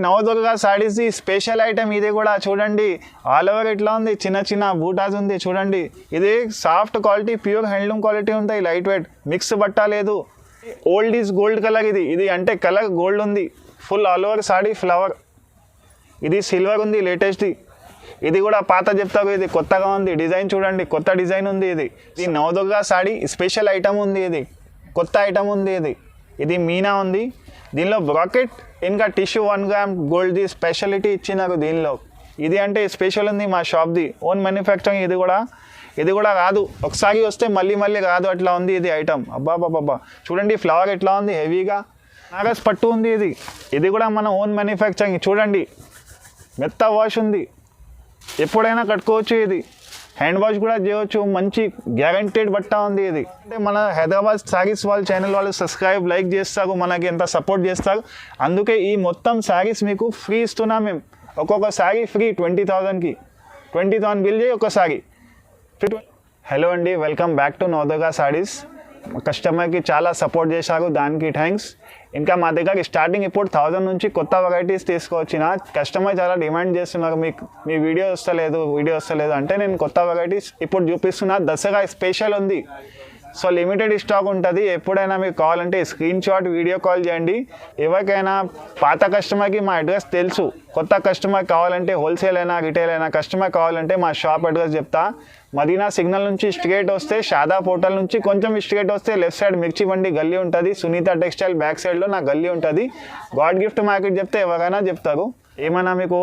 Navadurga saris the special item ఇది కూడా చూడండి. ఆల్ ఓవర్ ఇట్లా ఉంది, చిన్న చిన్న బూటాస్ ఉంది చూడండి. ఇది soft quality, pure handloom quality ఉంటాయి, లైట్ వెయిట్, మిక్స్ బట్ట లేదు. Old is gold colour. ఇది అంటే కలర్ గోల్డ్ ఉంది. Full all over sorry flower. ఇది సిల్వర్ ఉంది లేటెస్ట్ది. ఇది కూడా పాత చెప్తారు, ఇది కొత్తగా ఉంది. డిజైన్ చూడండి, కొత్త డిజైన్ ఉంది. ఇది నవదుర్గ సారీ స్పెషల్ ఐటమ్ ఉంది. ఇది కొత్త ఐటమ్ ఉంది. ఇది మీనా ఉంది. దీనిలో బ్రాకెట్ ఇంకా టిష్యూ 1 గ్రామ్ గోల్డ్ది స్పెషాలిటీ ఇచ్చినారు దీనిలో. ఇది అంటే స్పెషల్ ఉంది మా షాప్ది, ఓన్ మ్యానుఫ్యాక్చరింగ్. ఇది కూడా రాదు, ఒకసారి వస్తే మళ్ళీ రాదు, అట్లా ఉంది ఇది ఐటమ్. అబ్బాబాబా చూడండి, ఫ్లవర్ ఎట్లా ఉంది, హెవీగా నాగస్ పట్టు ఉంది. ఇది కూడా మన ఓన్ మ్యానుఫ్యాక్చరింగ్. చూడండి, మెత్త వాష్ ఉంది, ఎప్పుడైనా కట్టుకోవచ్చు. ఇది హ్యాండ్ వాష్ కూడా చేయవచ్చు, మంచి గ్యారంటీడ్ బట్ట ఉంది. ఇది అంటే మన హైదరాబాద్ శారీస్ వాళ్ళ ఛానల్ వాళ్ళు సబ్స్క్రైబ్, లైక్ చేస్తారు, మనకి ఎంత సపోర్ట్ చేస్తారు. అందుకే ఈ మొత్తం శారీస్ మీకు ఫ్రీ ఇస్తున్నాం మేము. ఒక్కొక్క శారీ ఫ్రీ 20,000కి. 20,000 బిల్ చేయి ఒక్కసారి. హలో అండి, welcome back to Navadurga saris. కస్టమర్కి చాలా సపోర్ట్ చేశారు, దానికి థ్యాంక్స్. ఇంకా మా దగ్గర స్టార్టింగ్ ఇప్పుడు 1000 నుంచి కొత్త వెరైటీస్ తీసుకొచ్చిన. కస్టమర్ చాలా డిమాండ్ చేస్తున్నారు, మీ వీడియో వస్తలేదు అంటే నేను కొత్త వెరైటీస్ ఇప్పుడు చూపిస్తున్నా. దసరా స్పెషల్ ఉంది, సో లిమిటెడ్ స్టాక్ ఉంటుంది. ఎప్పుడైనా మీకు కావాలంటే స్క్రీన్ షాట్, వీడియో కాల్ చేయండి. ఎవరికైనా పాత కస్టమర్కి మా అడ్రస్ తెలుసు, కొత్త కస్టమర్ కావాలంటే హోల్సేల్ అయినా రిటైల్ అయినా కస్టమర్ కావాలంటే మా షాప్ అడ్రస్ చెప్తా. మదీనా సిగ్నల్ నుంచి స్ట్రేట్ వస్తే, షాదా పోర్టల్ నుంచి కొంచెం స్ట్రేట్ వస్తే లెఫ్ట్ సైడ్ మిర్చి బండి గల్లీ ఉంటుంది. సునీత టెక్స్టైల్ బ్యాక్ సైడ్లో నా గల్లీ ఉంటుంది. గాడ్ గిఫ్ట్ మార్కెట్ చెప్తే ఎవరైనా చెప్తారు. ఏమైనా మీకు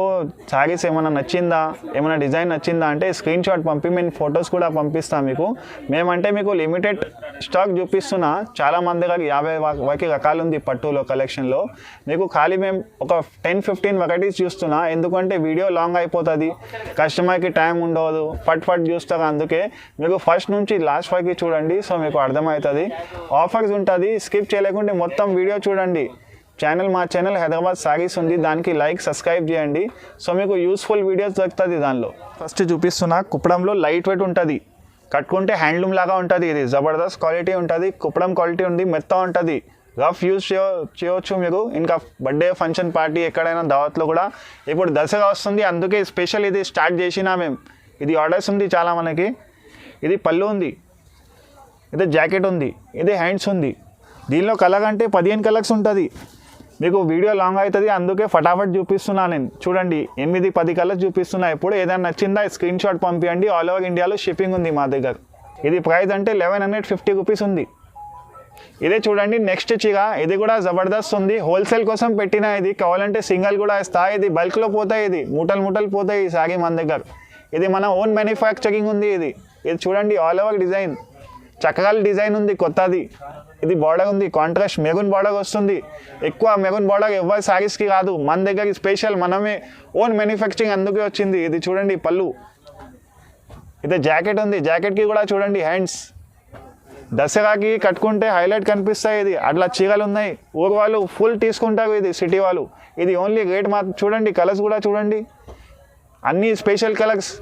శారీస్ ఏమైనా నచ్చిందా, ఏమైనా డిజైన్ నచ్చిందా అంటే స్క్రీన్ షాట్ పంపి మేము ఫొటోస్ కూడా పంపిస్తాం మీకు. మేమంటే మీకు లిమిటెడ్ స్టాక్ చూపిస్తున్నా. చాలా మంది దగ్గర 50 వరకు రకాలు ఉంది పట్టులో కలెక్షన్లో. మీకు ఖాళీ మేము ఒక 10-15 వెరైటీస్ చూస్తున్నా. ఎందుకంటే వీడియో లాంగ్ అయిపోతుంది, కస్టమర్కి టైం ఉండదు, ఫట్ చూస్తారు. అందుకే మీకు ఫస్ట్ నుంచి లాస్ట్ వరకు చూడండి, సో మీకు అర్థమవుతుంది. ఆఫర్స్ ఉంటుంది, స్కిప్ చేయలేకుంటే మొత్తం వీడియో చూడండి. మా ఛానల్ హైదరాబాద్ సారీస్ ఉంది, దానికి లైక్, సబ్స్క్రైబ్ చేయండి. సో మీకు యూస్ఫుల్ వీడియోస్ దొరుకుతుంది దానిలో. ఫస్ట్ చూపిస్తున్నా, కుప్పడంలో లైట్ వెయిట్ ఉంటుంది, కట్టుకుంటే హ్యాండ్లూమ్ లాగా ఉంటుంది. ఇది జబర్దస్త్ క్వాలిటీ ఉంటుంది, కుప్పడం క్వాలిటీ ఉంది, మెత్త ఉంటుంది. రఫ్ యూజ్ చేయవచ్చు మీరు. ఇంకా బర్త్డే ఫంక్షన్ పార్టీ ఎక్కడైనా దావత్లో కూడా. ఇప్పుడు దసరా వస్తుంది, అందుకే స్పెషల్ ఇది స్టార్ట్ చేసినా మేము. ఇది ఆర్డర్స్ ఉంది చాలా మనకి. ఇది పళ్ళు ఉంది, ఇది జాకెట్ ఉంది, ఇది హ్యాండ్స్ ఉంది. దీనిలో కలర్ అంటే 15 కలర్స్ ఉంటుంది. మీకు వీడియో లాంగ్ అవుతుంది, అందుకే ఫటాఫట్ చూపిస్తున్నా నేను. చూడండి, 8-10 కలర్స్ చూపిస్తున్నా. ఎప్పుడు ఏదైనా నచ్చిందా స్క్రీన్ షాట్ పంపించండి. ఆల్ ఓవర్ ఇండియాలో షిప్పింగ్ ఉంది మా దగ్గర. ఇది ప్రైస్ అంటే 1150 రూపీస్ ఉంది. ఇదే చూడండి నెక్స్ట్ చీర. ఇది కూడా జబర్దస్త్ ఉంది, హోల్సేల్ కోసం పెట్టిన. ఇది కావాలంటే సింగిల్ కూడా ఇస్తా. ఇది బల్క్లో పోతాయి, ఇది మూటలు పోతాయి ఈ సారీ మన దగ్గర. ఇది మన ఓన్ మ్యానుఫ్యాక్చరింగ్ ఉంది. ఇది చూడండి, ఆల్ ఓవర్ డిజైన్, చక్రాల డిజైన్ ఉంది, కొత్తది. ఇది బార్డర్ ఉంది, కాంట్రాస్ట్ మెరూన్ బార్డర్ వస్తుంది. ఎక్కువ మెరూన్ బార్డర్ ఎవరి శారీస్కి రాదు, మన దగ్గర స్పెషల్, మనమే ఓన్ మ్యానుఫ్యాక్చరింగ్, అందుకే వచ్చింది. ఇది చూడండి పళ్ళు. ఇది జాకెట్ ఉంది, జాకెట్కి కూడా చూడండి హ్యాండ్స్. దసరాకి కట్టుకుంటే హైలైట్ కనిపిస్తాయి. ఇది అట్లా చీరలు ఉన్నాయి, ఊరు వాళ్ళు ఫుల్ తీసుకుంటారు. ఇది సిటీ వాళ్ళు. ఇది ఓన్లీ రేట్ చూడండి, కలర్స్ కూడా చూడండి, అన్నీ స్పెషల్ కలర్స్.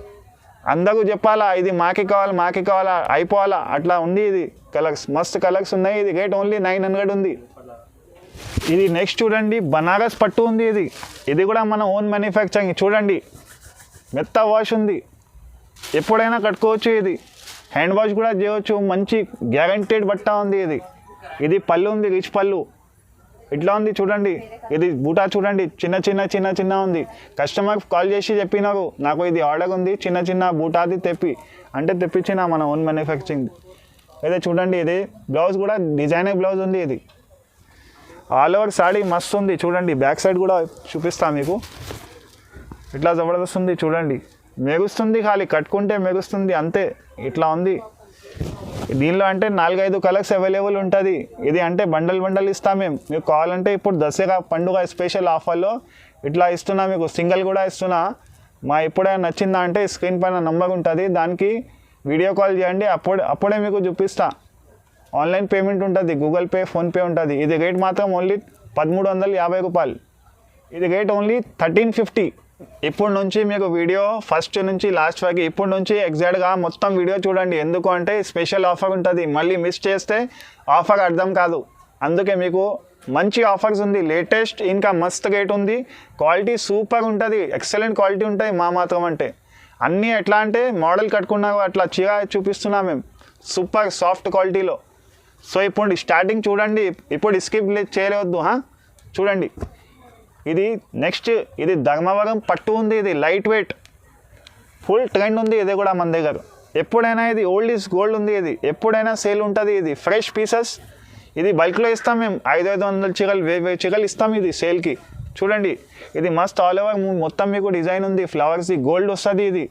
అందరూ చెప్పాలా ఇది మాకే కావాలా అయిపోవాలా, అట్లా ఉంది. ఇది కలర్స్ మస్తు కలర్స్ ఉన్నాయి. ఇది రేట్ ఓన్లీ 900 ఉంది. ఇది నెక్స్ట్ చూడండి, బనారస్ పట్టు ఉంది. ఇది కూడా మన ఓన్ మ్యానుఫ్యాక్చరింగ్. చూడండి, మెత్త వాష్ ఉంది, ఎప్పుడైనా కట్టుకోవచ్చు. ఇది హ్యాండ్ వాష్ కూడా చేయవచ్చు, మంచి గ్యారంటీడ్ బట్ట ఉంది. ఇది పళ్ళు ఉంది, రిచ్ పళ్ళు ఇట్లా ఉంది. చూడండి, ఇది బూటా చూడండి, చిన్న ఉంది. కస్టమర్ కాల్ చేసి చెప్పినారు, నాకు ఇది ఆర్డర్ ఉంది, చిన్న బూటాది తెప్పించిన మన ఓన్ మ్యానుఫ్యాక్చరింగ్. అయితే చూడండి, ఇది బ్లౌజ్ కూడా డిజైనర్ బ్లౌజ్ ఉంది. ఇది ఆల్ ఓవర్ సాడీ మస్తు ఉంది. చూడండి, బ్యాక్ సైడ్ కూడా చూపిస్తా మీకు. ఇట్లా జబర్దస్త్ ఉంది. చూడండి, మెరుస్తుంది, ఖాళీ కట్టుకుంటే మెరుస్తుంది అంతే. ఇట్లా ఉంది. దీనిలో అంటే 4-5 కలర్స్ అవైలబుల్ ఉంటుంది. ఇది అంటే బండల్ ఇస్తాం మేము. మీకు కావాలంటే ఇప్పుడు దసరా పండుగ స్పెషల్ ఆఫర్లో ఇట్లా ఇస్తున్నా, మీకు సింగిల్ కూడా ఇస్తున్నా. మా ఎప్పుడైనా నచ్చిందా అంటే స్క్రీన్ పైన నంబర్ ఉంటుంది, దానికి వీడియో కాల్ చేయండి, అప్పుడే మీకు చూపిస్తా. ఆన్లైన్ పేమెంట్ ఉంటుంది, గూగుల్ పే, ఫోన్పే ఉంటుంది. ఇది రేట్ మాత్రం ఓన్లీ 1350 రూపాయలు. ఇది రేట్ ఓన్లీ 1350. ఇప్పుడు నుంచి మీకు వీడియో ఫస్ట్ నుంచి లాస్ట్ వరకు ఇప్పుడు నుంచి ఎగ్జాక్ట్గా మొత్తం వీడియో చూడండి. ఎందుకు అంటే స్పెషల్ ఆఫర్ ఉంటుంది, మళ్ళీ మిస్ చేస్తే ఆఫర్ అర్థం కాదు. అందుకే మీకు మంచి ఆఫర్స్ ఉంది, లేటెస్ట్ ఇంకా మస్త్ రేట్ ఉంది, క్వాలిటీ సూపర్ ఉంటుంది, ఎక్సలెంట్ క్వాలిటీ ఉంటుంది మా మాత్రం అంటే. అన్నీ ఎట్లా అంటే మోడల్ కట్టుకున్నా అట్లా చీర చూపిస్తున్నాం మేము సూపర్ సాఫ్ట్ క్వాలిటీలో. సో ఇప్పుడు స్టార్టింగ్ చూడండి, ఇప్పుడు స్కిప్ చేయవద్దు. చూడండి ఇది నెక్స్ట్, ఇది ధర్మవరం పట్టు ఉంది, ఇది లైట్ వెయిట్ ఫుల్ ట్రెండ్ ఉంది. ఇది కూడా మన దగ్గర ఎప్పుడైనా ఇది ఓల్డ్ ఈజ్ గోల్డ్ ఉంది, ఇది ఎప్పుడైనా సేల్ ఉంటుంది. ఇది ఫ్రెష్ పీసెస్, ఇది బల్క్లో ఇస్తాం మేము. 500 చీరలు 1000 చీరలు ఇస్తాం ఇది సేల్కి. చూడండి ఇది మస్ట్ ఆల్ ఓవర్ మొత్తం మీకు డిజైన్ ఉంది, ఫ్లవర్స్ గోల్డ్ వస్తుంది.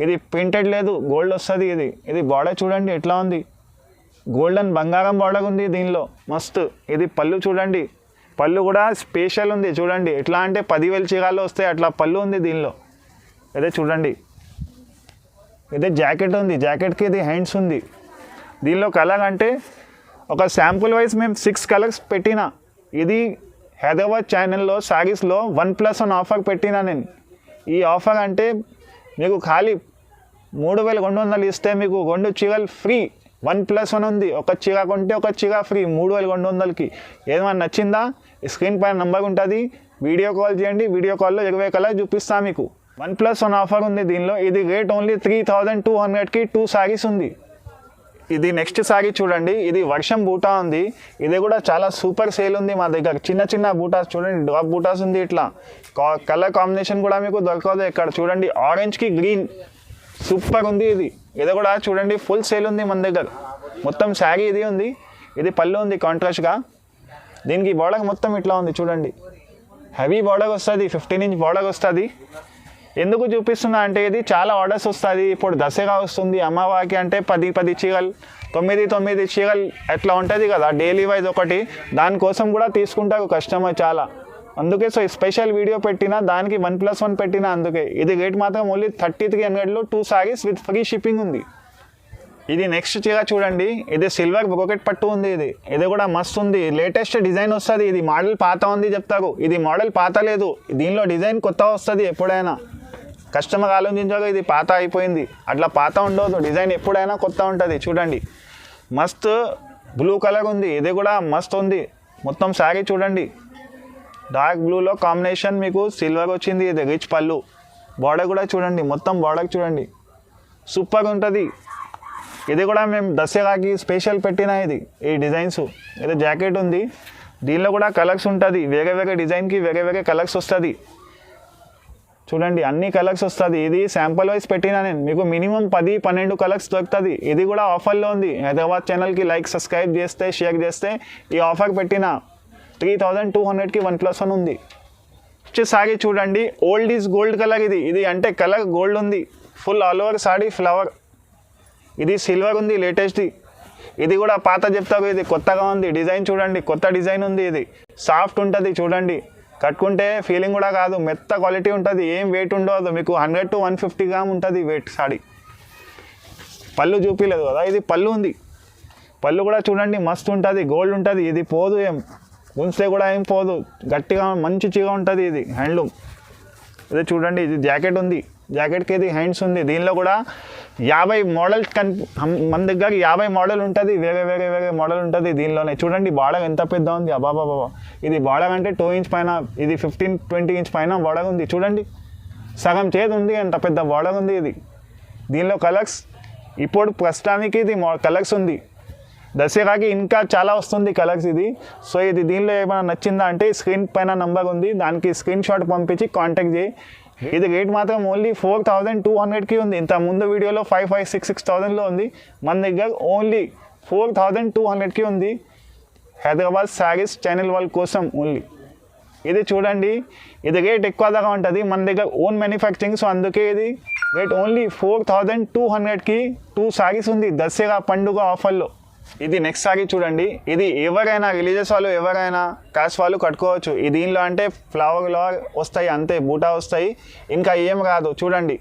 ఇది ప్రింటెడ్ లేదు, గోల్డ్ వస్తుంది. ఇది బార్డర్ చూడండి ఎట్లా ఉంది, గోల్డెన్ బంగారం బార్డర్ ఉంది దీనిలో మస్తు. ఇది పళ్ళు చూడండి, పళ్ళు కూడా స్పెషల్ ఉంది చూడండి. ఎట్లా అంటే 10,000 చీరలు వస్తాయి అట్లా పళ్ళు ఉంది దీనిలో. ఇదే చూడండి, ఇదే జాకెట్ ఉంది, జాకెట్కి ఇది హ్యాండ్స్ ఉంది. దీనిలో కలర్ అంటే ఒక శాంపుల్ వైజ్ మేము 6 కలర్స్ పెట్టిన. ఇది హైదరాబాద్ ఛానల్లో శారీస్లో 1+1 ఆఫర్ పెట్టినా నేను. ఈ ఆఫర్ అంటే మీకు ఖాళీ 3,200 ఇస్తే మీకు 2 చీరలు ఫ్రీ. 1+1 ఉంది, ఒక చీర కొంటే ఒక చీర ఫ్రీ 3,200కి. ఏమైనా నచ్చిందా స్క్రీన్ పైన నెంబర్ ఉంటుంది, వీడియో కాల్ చేయండి. వీడియో కాల్లో 20 కలర్ చూపిస్తాను మీకు. 1+1 ఆఫర్ ఉంది దీనిలో. ఇది రేట్ ఓన్లీ 3,200కి 2 సారీస్ ఉంది. ఇది నెక్స్ట్ సారీ చూడండి, ఇది వర్షం బూటా ఉంది. ఇది కూడా చాలా సూపర్ సేల్ ఉంది మా దగ్గర. చిన్న చిన్న బూటాస్ చూడండి, డ్రాప్ బూటాస్ ఉంది. ఇట్లా కలర్ కాంబినేషన్ కూడా మీకు దొరకదు ఇక్కడ. చూడండి ఆరెంజ్కి గ్రీన్ సూపర్ ఉంది. ఇది కూడా చూడండి ఫుల్ సేల్ ఉంది మన దగ్గర. మొత్తం శారీ ఇది ఉంది. ఇది పళ్ళు ఉంది కాంట్రాస్ట్గా. దీనికి బార్డర్ మొత్తం ఇట్లా ఉంది చూడండి, హెవీ బార్డర్ వస్తుంది, 15 ఇంచ్ బార్డర్ వస్తుంది. ఎందుకు చూపిస్తున్నా అంటే ఇది చాలా ఆర్డర్స్ వస్తుంది. ఇప్పుడు దసరా వస్తుంది, అమ్మవారికి అంటే 10 చీరలు 9 చీరలు అట్లా ఉంటుంది కదా డైలీ వైజ్ ఒకటి. దానికోసం కూడా తీసుకుంటారు కస్టమర్ చాలా. అందుకే సో స్పెషల్ వీడియో పెట్టిన, దానికి 1+1 పెట్టిన. అందుకే ఇది రేట్ మాత్రం ఓన్లీ 3,300లో 2 సారీస్ విత్ ఫ్రీ షిప్పింగ్ ఉంది. ఇది నెక్స్ట్ చీర చూడండి, ఇది సిల్వర్ బ్రోకెట్ పట్టు ఉంది. ఇది కూడా మస్తు ఉంది, లేటెస్ట్ డిజైన్ వస్తుంది. ఇది మోడల్ పాత ఉంది చెప్తారు, ఇది మోడల్ పాత లేదు, దీనిలో డిజైన్ కొత్త వస్తుంది. ఎప్పుడైనా కస్టమర్ ఆలోచించాక ఇది పాత అయిపోయింది, అట్లా పాత ఉండదు. డిజైన్ ఎప్పుడైనా కొత్త ఉంటుంది. చూడండి మస్త్ బ్లూ కలర్ ఉంది, ఇది కూడా మస్తు ఉంది. మొత్తం శారీ చూడండి డార్క్ బ్లూలో కాంబినేషన్ మీకు సిల్వర్ వచ్చింది. ఇది రిచ్ పళ్ళు, బార్డర్ కూడా చూడండి, మొత్తం బార్డర్ చూడండి సూపర్ ఉంటుంది. ఇది కూడా మేము దసరాకి స్పెషల్ పెట్టిన ఈ డిజైన్స్. ఇది జాకెట్ ఉంది, దీనిలో కూడా కలర్స్ ఉంటుంది. వేరే డిజైన్కి వేరే కలర్స్ వస్తుంది. చూడండి అన్ని కలర్స్ వస్తుంది. ఇది శాంపుల్ వైజ్ పెట్టినా నేను, మీకు మినిమం 10-12 కలర్స్ దొరుకుతుంది. ఇది కూడా ఆఫర్లో ఉంది. హైదరాబాద్ ఛానల్కి లైక్ సబ్స్క్రైబ్ చేస్తే షేర్ చేస్తే ఈ ఆఫర్ పెట్టిన 3,200కి 1+1 ఉంది. సారీ చూడండి, ఓల్డ్ ఈజ్ గోల్డ్ కలర్. ఇది అంటే కలర్ గోల్డ్ ఉంది, full all over sorry flower. ఇది సిల్వర్ ఉంది లేటెస్ట్. ఇది కూడా పాత చెప్తారు, ఇది కొత్తగా ఉంది. డిజైన్ చూడండి కొత్త డిజైన్ ఉంది. ఇది సాఫ్ట్ ఉంటుంది చూడండి, కట్టుకుంటే ఫీలింగ్ కూడా కాదు, మెత్త క్వాలిటీ ఉంటుంది. ఏం వెయిట్ ఉండదు, మీకు 100 to 150 గ్రామ్ ఉంటుంది వెయిట్ సారీ. పళ్ళు చూపించలేదు కదా, ఇది పళ్ళు ఉంది. పళ్ళు కూడా చూడండి మస్తు ఉంటుంది, గోల్డ్ ఉంటుంది. ఇది పోదు, ఏం గుంస్తే కూడా ఏం పోదు, గట్టిగా మంచి చీర ఉంటుంది. ఇది హ్యాండ్లూమ్. ఇది చూడండి, ఇది జాకెట్ ఉంది, జాకెట్కి ఇది హ్యాండ్స్ ఉంది. దీనిలో కూడా 50 మోడల్ మన దగ్గర 50 మోడల్ ఉంటుంది, వేరే మోడల్ ఉంటుంది దీనిలోనే. చూడండి బార్డర్ ఎంత పెద్ద ఉంది, అబాబా. ఇది బార్డర్ అంటే 2 ఇంచ్ పైన, ఇది 15-20 ఇంచ్ పైన బార్డర్ ఉంది. చూడండి సగం చేతి ఉంది, ఎంత పెద్ద బార్డర్ ఉంది. దీనిలో కలర్స్ ఇప్పుడు ప్రస్తుతానికి ఇది కలర్స్ ఉంది. దసరాకి ఇంకా చాలా వస్తుంది కలర్స్ ఇది. సో దీనిలో ఏమైనా నచ్చిందా అంటే స్క్రీన్ పైన నెంబర్ ఉంది, దానికి స్క్రీన్ షాట్ పంపించి కాంటాక్ట్ చేయి. ఇది రేట్ మాత్రం ఓన్లీ 4,200కి ఉంది. ఇంత ముందు వీడియోలో 5,6,000లో ఉంది. మన దగ్గర ఓన్లీ 4,200కి ఉంది. హైదరాబాద్ శారీస్ ఛానల్ వాళ్ళ కోసం ఓన్లీ. ఇది చూడండి, ఇది రేట్ ఎక్కువ దాకా ఉంటుంది. మన దగ్గర ఓన్ మ్యానుఫ్యాక్చరింగ్, సో అందుకే ఇది రేట్ ఓన్లీ 4,200కి 2 సారీస్ ఉంది దసరా పండుగ ఆఫర్లో. ఇది నెక్స్ట్ సారీ చూడండి, ఇది ఎవరైనా రిలీజియస్ వాళ్ళు ఎవరైనా కాస్ట్ వాళ్ళు కట్టుకోవచ్చు. దీనిలో అంటే ఫ్లవర్ వస్తాయి అంతే, బూటా వస్తాయి, ఇంకా ఏం రాదు. చూడండి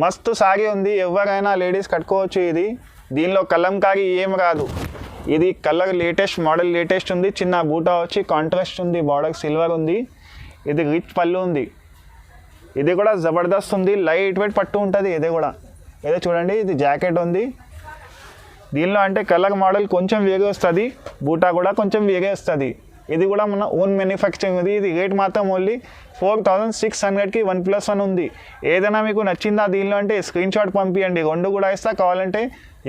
మస్తు సారీ ఉంది, ఎవరైనా లేడీస్ కట్టుకోవచ్చు. దీనిలో కలంకారీ ఏం రాదు. ఇది కలర్ లేటెస్ట్ మోడల్ లేటెస్ట్ ఉంది. చిన్న బూటా వచ్చి కాంట్రాస్ట్ ఉంది, బార్డర్ సిల్వర్ ఉంది. ఇది రిచ్ పళ్ళు ఉంది. ఇది కూడా జబర్దస్త్ ఉంది, లైట్ వెయిట్ పట్టు ఉంటుంది. ఇది కూడా చూడండి, ఇది జాకెట్ ఉంది. దీనిలో అంటే కలర్ మోడల్ కొంచెం వేరే వస్తుంది, బూటా కూడా కొంచెం వేరే వస్తుంది. ఇది కూడా మన ఓన్ మ్యానుఫ్యాక్చరింగ్ ఉంది. ఇది రేట్ మాత్రం ఓన్లీ 4600కి 1+1 ఉంది. ఏదైనా మీకు నచ్చిందా దీనిలో అంటే స్క్రీన్ షాట్ పంపించండి, 2 కూడా ఇస్తా. కావాలంటే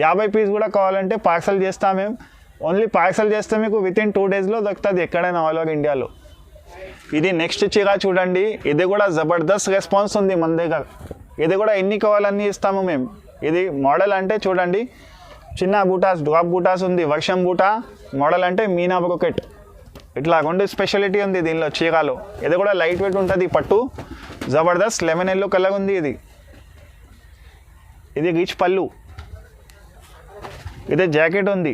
50 పీస్ కూడా కావాలంటే పార్సల్ చేస్తాం మేము. ఓన్లీ పార్సల్ చేస్తే మీకు వితిన్ 2 డేస్లో దొరుకుతుంది ఎక్కడైనా ఆల్ ఓవర్ ఇండియాలో. ఇది నెక్స్ట్ చీర చూడండి, ఇది కూడా జబర్దస్త్ రెస్పాన్స్ ఉంది మన దగ్గర. ఇది కూడా ఎన్ని కావాలన్నీ ఇస్తాము మేము. ఇది మోడల్ అంటే చూడండి, చిన్న బూటాస్, డ్రాప్ బూటాస్ ఉంది, వర్షం బూటా మోడల్ అంటే మీనా బ్రోకెట్. ఇట్లా 2 స్పెషాలిటీ ఉంది దీనిలో చీరలో. ఇది కూడా లైట్ వెయిట్ ఉంటుంది, పట్టు జబర్దస్త్ లెమన్ ఎల్లో కలర్ ఉంది. ఇది రిచ్ పళ్ళు. ఇది జాకెట్ ఉంది.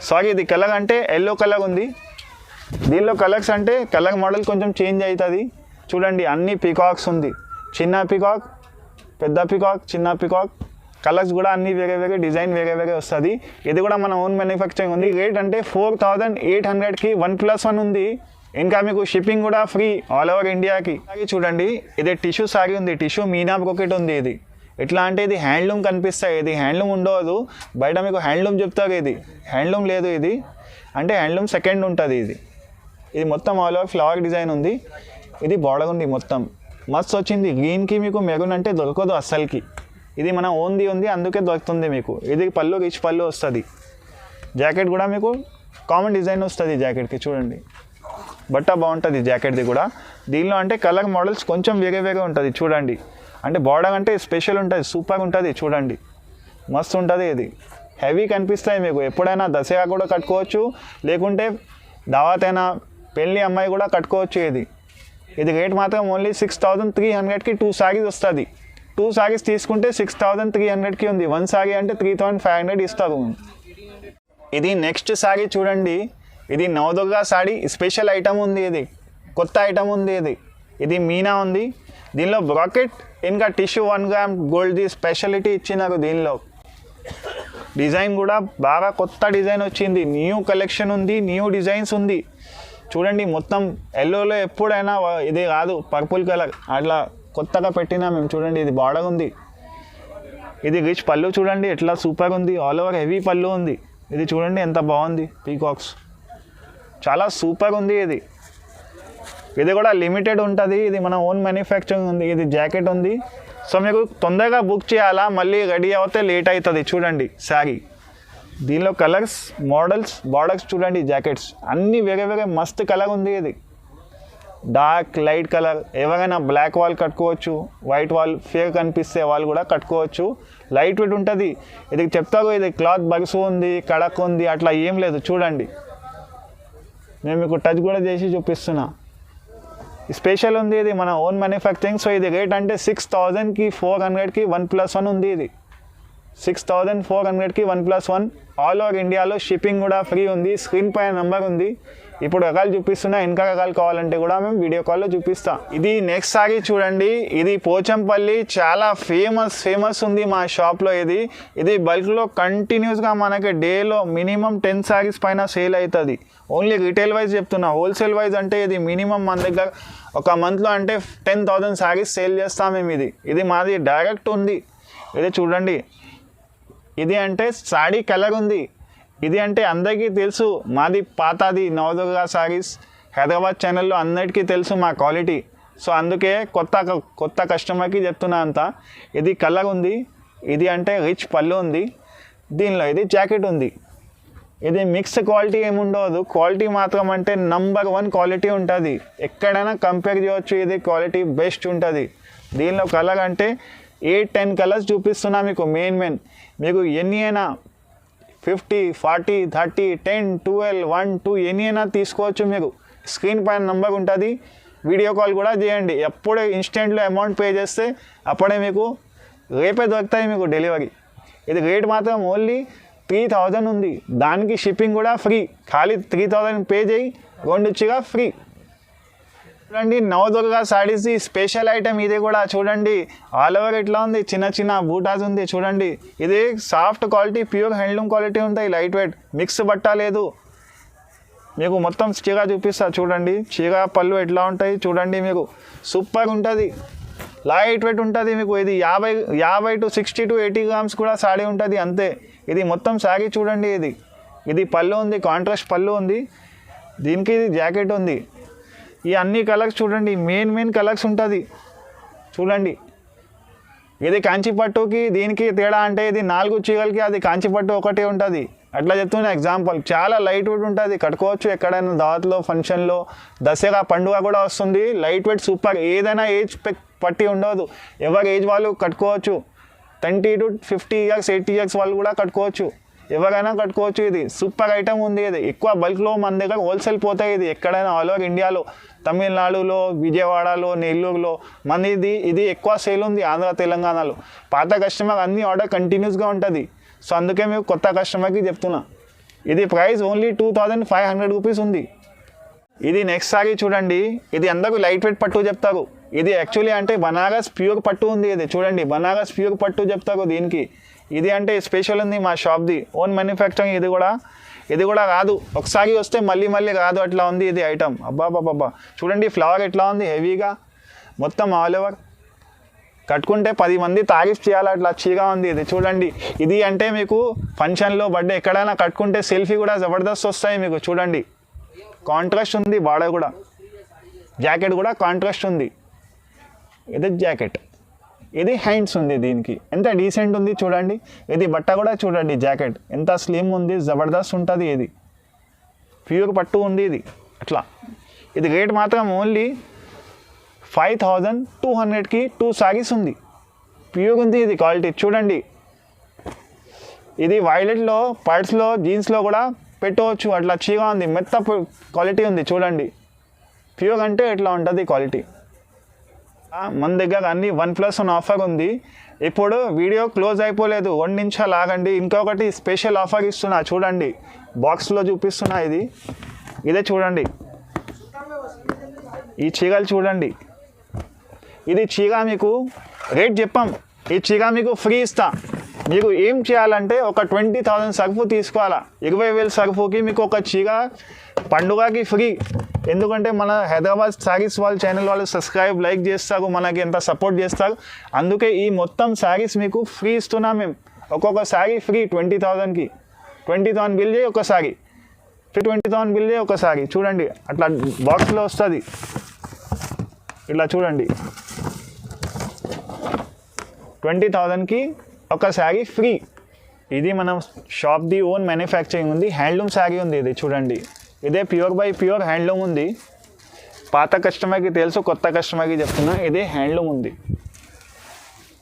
సారీ, ఇది కలర్ అంటే ఎల్లో కలర్ ఉంది. దీనిలో కలర్స్ అంటే కలర్ మోడల్ కొంచెం చేంజ్ అవుతుంది. చూడండి అన్ని పీకాక్స్ ఉంది, చిన్న పీకాక్, పెద్ద పీకాక్, చిన్న పీకాక్. కలర్స్ కూడా అన్ని వేరే వేరే డిజైన్ వేరే వేరే వస్తుంది. ఇది కూడా మన ఓన్ మ్యానుఫ్యాక్చరింగ్ ఉంది. రేట్ అంటే 4800కి 1+1 ఉంది. ఇంకా మీకు షిప్పింగ్ కూడా ఫ్రీ ఆల్ ఓవర్ ఇండియాకి. చూడండి ఇది టిష్యూ సారీ ఉంది, టిష్యూ మీనా బ్రోకెట్ ఉంది. ఇది ఎట్లా అంటే ఇది హ్యాండ్లూమ్ కనిపిస్తాయి, ఇది హ్యాండ్లూమ్ ఉండదు. బయట మీకు హ్యాండ్లూమ్ చెప్తారు, ఇది హ్యాండ్లూమ్ లేదు. ఇది అంటే హ్యాండ్లూమ్ సెకండ్ ఉంటుంది. ఇది మొత్తం ఆల్ ఓవర్ ఫ్లవర్ డిజైన్ ఉంది. ఇది బార్డర్ ఉంది, మొత్తం మస్తు వచ్చింది. గ్రీన్కి మీకు మెరూన్ అంటే దొరకదు అస్సలకి. ఇది మన ఓన్ది ఉంది, అందుకే దొరుకుతుంది మీకు. ఇది పళ్ళు రిచ్ పళ్ళు వస్తుంది. జాకెట్ కూడా మీకు కామన్ డిజైన్ వస్తుంది జాకెట్కి. చూడండి బట్ట బాగుంటుంది జాకెట్ది కూడా. దీనిలో అంటే కలర్ మోడల్స్ కొంచెం వేరే వేరే ఉంటుంది. చూడండి అంటే బార్డర్ అంటే స్పెషల్ ఉంటుంది, సూపర్ ఉంటుంది. చూడండి మస్తు ఉంటుంది. ఇది హెవీ కనిపిస్తాయి మీకు. ఎప్పుడైనా దసరా కూడా కట్టుకోవచ్చు, లేకుంటే దావత్ అయినా పెళ్ళి అమ్మాయి కూడా కట్టుకోవచ్చు. ఇది రేట్ మాత్రం ఓన్లీ 6300కి 2 సారీస్ వస్తుంది. 2 సారీస్ తీసుకుంటే 6300కి ఉంది. 1 సారీ అంటే 3500 ఇస్తారు. ఇది నెక్స్ట్ సారీ చూడండి, ఇది నవదుర్గా సారీ స్పెషల్ ఐటమ్ ఉంది. ఇది కొత్త ఐటమ్ ఉంది. ఇది మీనా ఉంది. దీనిలో బ్రాకెట్ ఇంకా టిష్యూ 1 గ్రామ్ గోల్డ్ది స్పెషాలిటీ ఇచ్చినారు. దీనిలో డిజైన్ కూడా బాగా కొత్త డిజైన్ వచ్చింది. న్యూ కలెక్షన్ ఉంది, న్యూ డిజైన్స్ ఉంది. చూడండి మొత్తం ఎల్లోలో ఎప్పుడైనా ఇది కాదు, పర్పుల్ కలర్ అట్లా కొత్తగా పెట్టినా మేము. చూడండి ఇది బార్డర్ ఉంది. ఇది రిచ్ పళ్ళు చూడండి ఎట్లా సూపర్ ఉంది. ఆల్ ఓవర్ హెవీ పళ్ళు ఉంది. ఇది చూడండి ఎంత బాగుంది, పీకాక్స్ చాలా సూపర్ ఉంది. ఇది కూడా లిమిటెడ్ ఉంటుంది. ఇది మన ఓన్ మ్యానుఫ్యాక్చరింగ్ ఉంది. ఇది జాకెట్ ఉంది. సో మీకు తొందరగా బుక్ చేయాలా, మళ్ళీ రెడీ అవుతే లేట్ అవుతుంది. చూడండి శారీ, దీనిలో కలర్స్ మోడల్స్ బార్డర్స్ చూడండి, జాకెట్స్ అన్నీ వేరే వేరే మస్తు కలర్ ఉంది. ఇది డార్క్ లైట్ కలర్. ఎవరైనా బ్లాక్ వాల్ కట్టుకోవచ్చు, వైట్ వాల్ ఫేర్ కనిపిస్తే వాళ్ళు కూడా కట్టుకోవచ్చు. లైట్ వెయిట్ ఉంటుంది. ఇది చెప్తారు ఇది క్లాత్ బగ్స్ ఉంది, కడక్ ఉంది, అట్లా ఏం లేదు. చూడండి నేను మీకు టచ్ కూడా చేసి చూపిస్తున్నా. స్పెషల్ ఉంది. ఇది మన ఓన్ మ్యానుఫ్యాక్చరింగ్. సో ఇది రేట్ అంటే 6400కి 1+1 ఉంది. ఇది 6400కి 1+1 ఆల్ ఓవర్ ఇండియాలో. షిప్పింగ్ కూడా ఫ్రీ ఉంది. స్క్రీన్ పైన నెంబర్ ఉంది. ఇప్పుడు రకాలు చూపిస్తున్నా, ఇంకా రకాలు కావాలంటే కూడా మేము వీడియో కాల్లో చూపిస్తాం. ఇది నెక్స్ట్ సారీ చూడండి, ఇది పోచంపల్లి చాలా ఫేమస్ ఉంది మా షాప్లో. ఇది బల్క్లో కంటిన్యూస్గా మనకి డేలో మినిమం 10 సారీస్ పైన సేల్ అవుతుంది. ఓన్లీ రిటైల్ వైజ్ చెప్తున్నా. హోల్సేల్ వైజ్ అంటే ఇది మినిమం మన దగ్గర ఒక మంత్లో అంటే 10,000 సారీస్ సేల్ చేస్తాం మేము. ఇది మాది డైరెక్ట్ ఉంది. ఇది చూడండి, ఇది అంటే సారీ కలర్ ఉంది. ఇది అంటే అందరికీ తెలుసు మాది పాతది నవదుర్గా సారీస్. హైదరాబాద్ ఛానల్లో అందరికీ తెలుసు మా క్వాలిటీ. సో అందుకే కొత్త కస్టమర్కి చెప్తున్నా అంతా. ఇది కలర్ ఉంది. ఇది అంటే రిచ్ పళ్ళు ఉంది. దీనిలో ఇది జాకెట్ ఉంది. ఇది మిక్స్ క్వాలిటీ ఏముండదు. క్వాలిటీ మాత్రం అంటే నంబర్ 1 క్వాలిటీ ఉంటుంది. ఎక్కడైనా కంపేర్ చేయవచ్చు. ఇది క్వాలిటీ బెస్ట్ ఉంటుంది. దీనిలో కలర్ అంటే 8-10 కలర్స్ చూపిస్తున్నా మీకు. మెయిన్ మీకు ఎన్ని అయినా 50, 40, 30, 10, 12, 1, 2 ఎన్ని అయినా తీసుకోవచ్చు. మీకు స్క్రీన్ పైన నెంబర్ ఉంటుంది. వీడియో కాల్ కూడా చేయండి. ఎప్పుడే ఇన్స్టెంట్లో అమౌంట్ పే చేస్తే అప్పుడే మీకు రేపే దొరుకుతాయి మీకు డెలివరీ. ఇది రేట్ మాత్రం ఓన్లీ 3000 ఉంది. దానికి షిప్పింగ్ కూడా ఫ్రీ. ఖాళీ 3000 పే చేయి, 2 చీర ఫ్రీ. చూడండి నవదుర్గా సారీస్ స్పెషల్ ఐటమ్. ఇది కూడా చూడండి ఆల్ ఓవర్ ఎట్లా ఉంది, చిన్న బూటాస్ ఉంది. చూడండి ఇది soft quality, pure handloom quality ఉంటాయి. లైట్ వెయిట్, మిక్స్ బట్ట లేదు. మీకు మొత్తం చీర చూపిస్తా. చూడండి చీర పళ్ళు ఎట్లా ఉంటాయి చూడండి. మీకు సూపర్ ఉంటుంది. లైట్ వెయిట్ ఉంటుంది మీకు. ఇది 50 to 60 to 80 గ్రామ్స్ కూడా సారీ ఉంటుంది అంతే. ఇది మొత్తం శారీ చూడండి. ఇది పళ్ళు ఉంది, కాంట్రాస్ట్ పళ్ళు ఉంది, దీనికి ఇది జాకెట్ ఉంది. ఈ అన్ని కలర్స్ చూడండి, మెయిన్ కలర్స్ ఉంటుంది చూడండి. ఇది కాంచీపట్టుకి దీనికి తేడా అంటే ఇది 4 చీరలకి అది కాంచీపట్టు ఒకటే ఉంటుంది. అట్లా చెప్తున్నా ఎగ్జాంపుల్. చాలా లైట్ వెయిట్ ఉంటుంది, కట్టుకోవచ్చు ఎక్కడైనా దావత్లో, ఫంక్షన్లో, దసరా పండుగ కూడా వస్తుంది. Light weight super. ఏదైనా ఏజ్ పట్టి ఉండదు, ఎవరి ఏజ్ వాళ్ళు కట్టుకోవచ్చు. 20 to 50 years 80 years వాళ్ళు కూడా కట్టుకోవచ్చు, ఎవరైనా కట్టుకోవచ్చు. ఇది సూపర్ ఐటమ్ ఉంది. ఇది ఎక్కువ బల్క్లో మన దగ్గర హోల్సేల్ పోతాయి. ఇది ఎక్కడైనా ఆల్ ఓవర్ ఇండియాలో, తమిళనాడులో, విజయవాడలో, నెల్లూరులో మన ఇది ఎక్కువ సేల్ ఉంది. ఆంధ్ర తెలంగాణలో పాత కస్టమర్ అన్ని ఆర్డర్ కంటిన్యూస్గా ఉంటుంది. సో అందుకే మేము కొత్త కస్టమర్కి చెప్తున్నా. ఇది ప్రైస్ ఓన్లీ 2500 రూపీస్ ఉంది. ఇది నెక్స్ట్ సారీ చూడండి. ఇది అందరూ లైట్ వెయిట్ పట్టు చెప్తారు. ఇది యాక్చువల్లీ అంటే బనారస్ ప్యూర్ పట్టు ఉంది. ఇది చూడండి, బనారస్ ప్యూర్ పట్టు చెప్తారు దీనికి. ఇది అంటే స్పెషల్ ఉంది మా షాప్ది, ఓన్ మ్యానుఫ్యాక్చరింగ్. ఇది కూడా రాదు, ఒకసారి వస్తే మళ్ళీ రాదు, అట్లా ఉంది ఇది ఐటమ్. అబ్బాబాబా చూడండి, ఫ్లవర్ ఎట్లా ఉంది, హెవీగా మొత్తం ఆల్ ఓవర్. కట్టుకుంటే 10 మంది తారీఫ్ చేయాలి, అట్లా చీగా ఉంది. ఇది చూడండి, ఇది అంటే మీకు ఫంక్షన్లో, బర్త్డే ఎక్కడైనా కట్టుకుంటే సెల్ఫీ కూడా జబర్దస్త్ వస్తాయి మీకు. చూడండి, కాంట్రాస్ట్ ఉంది, బార్డర్ కూడా, జాకెట్ కూడా కాంట్రాస్ట్ ఉంది. ఇది జాకెట్, ఇది హ్యాండ్స్ ఉంది. దీనికి ఎంత డీసెంట్ ఉంది చూడండి. ఇది బట్ట కూడా చూడండి, జాకెట్ ఎంత స్లిమ్ ఉంది, జబర్దస్త్ ఉంటుంది. ఇది ప్యూర్ పట్టు ఉంది. ఇది అట్లా. ఇది రేట్ మాత్రం ఓన్లీ 5200కి 2 సారీస్ ఉంది. ప్యూర్ ఉంది ఇది క్వాలిటీ చూడండి. ఇది వైలెట్లో, పర్స్లో, జీన్స్లో కూడా పెట్టవచ్చు, అట్లా చీగా ఉంది, మెత్త క్వాలిటీ ఉంది చూడండి. ప్యూర్ అంటే ఎట్లా ఉంటుంది క్వాలిటీ. మన దగ్గర అన్ని 1+1 ఆఫర్ ఉంది. ఇప్పుడు వీడియో క్లోజ్ అయిపోలేదు, 1 నిమిషాలు ఆగండి. ఇంకొకటి స్పెషల్ ఆఫర్ ఇస్తున్నా చూడండి, బాక్స్లో చూపిస్తున్నా. ఇదే చూడండి, ఈ చీరలు చూడండి. ఇది చీర మీకు రేట్ చెప్పాం, ఈ చీర మీకు ఫ్రీ ఇస్తా. మీకు ఏం చేయాలంటే ఒక 20,000 సరుకు తీసుకోవాలా. 20,000 సరుకుకి మీకు ఒక చీర పండుగకి ఫ్రీ. ఎందుకంటే మన హైదరాబాద్ శారీస్ వాళ్ళ ఛానల్ వాళ్ళు సబ్స్క్రైబ్, లైక్ చేస్తారు, మనకి ఎంత సపోర్ట్ చేస్తారు. అందుకే ఈ మొత్తం శారీస్ మీకు ఫ్రీ ఇస్తున్నాం మేము. ఒక్కొక్క శారీ ఫ్రీ 20,000కి. 20,000 బిల్ చేయి ఒక శారీ, 20,000 బిల్ చేయి ఒక శారీ. చూడండి, అట్లా బాక్స్లో వస్తుంది. ఇలా చూడండి, 20,000కి ఒక శారీ ఫ్రీ. ఇది మనం షాప్ది ఓన్ మ్యానుఫ్యాక్చరింగ్ ఉంది, హ్యాండ్లూమ్ శారీ ఉంది. ఇది చూడండి, ఇదే ప్యూర్ బై ప్యూర్ హ్యాండ్లూమ్ ఉంది. పాత కస్టమర్కి తెలుసు, కొత్త కస్టమర్కి చెప్తున్నా, ఇదే హ్యాండ్లూమ్ ఉంది.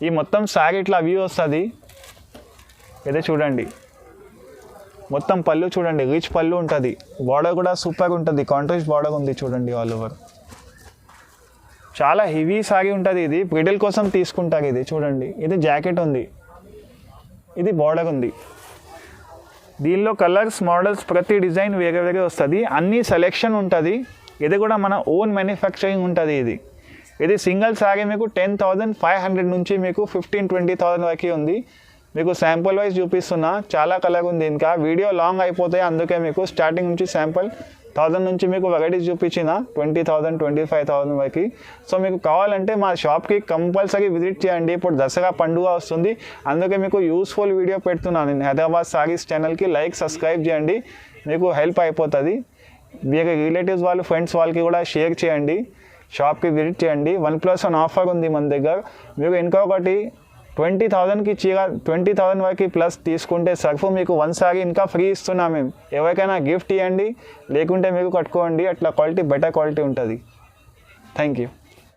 ఈ మొత్తం శారీ ఇట్లా వ్యూ వస్తుంది. ఇదే చూడండి, మొత్తం పళ్ళు చూడండి, రిచ్ పళ్ళు ఉంటుంది. బార్డర్ కూడా సూపర్ ఉంటుంది, కాంట్రాస్ట్ బార్డర్ ఉంది చూడండి ఆల్ ఓవర్. చాలా హెవీ సారీ ఉంటుంది. ఇది బ్రిడల్ కోసం తీసుకుంటారు. ఇది చూడండి, ఇది జాకెట్ ఉంది, ఇది బార్డర్ ఉంది. దీనిలో కలర్స్, మోడల్స్, ప్రతి డిజైన్ వేరే వస్తుంది. అన్ని సెలెక్షన్ ఉంటుంది. ఇది కూడా మన ఓన్ మ్యానుఫ్యాక్చరింగ్ ఉంటుంది. ఇది సింగిల్ సారీ మీకు 10,500 నుంచి మీకు 15,000-20,000 వరకు ఉంది. మీకు శాంపుల్ వైజ్ చూపిస్తున్నా, చాలా కలర్ ఉంది. ఇంకా వీడియో లాంగ్ అయిపోతాయి, అందుకే మీకు స్టార్టింగ్ నుంచి శాంపుల్ 1000 నుంచి మీకు వెరైటీస్ చూపించిన 20,000, 25,000 వరకు. సో మీకు కావాలంటే మా షాప్కి కంపల్సరీ విజిట్ చేయండి. ఇప్పుడు దసరా పండుగ వస్తుంది, అందుకే మీకు యూస్ఫుల్ వీడియో పెడుతున్నాను నేను. హైదరాబాద్ సారీస్ ఛానల్కి లైక్, సబ్స్క్రైబ్ చేయండి, మీకు హెల్ప్ అయిపోతుంది. మీకు రిలేటివ్స్ వాళ్ళు, ఫ్రెండ్స్ వాళ్ళకి కూడా షేర్ చేయండి. షాప్కి విజిట్ చేయండి. 1+1 ఆఫర్ ఉంది మన దగ్గర. మీకు ఇంకొకటి 20,000కి చీర, 20,000 వరకు ప్లస్ తీసుకుంటే సర్ఫ్ మీకు 1 సారీ ఇంకా ఫ్రీ ఇస్తున్నాం మేము. ఎవరికైనా గిఫ్ట్ ఇవ్వండి, లేకుంటే మీకు కట్టుకోండి. అట్లా క్వాలిటీ, బెటర్ క్వాలిటీ ఉంటుంది. Thank you.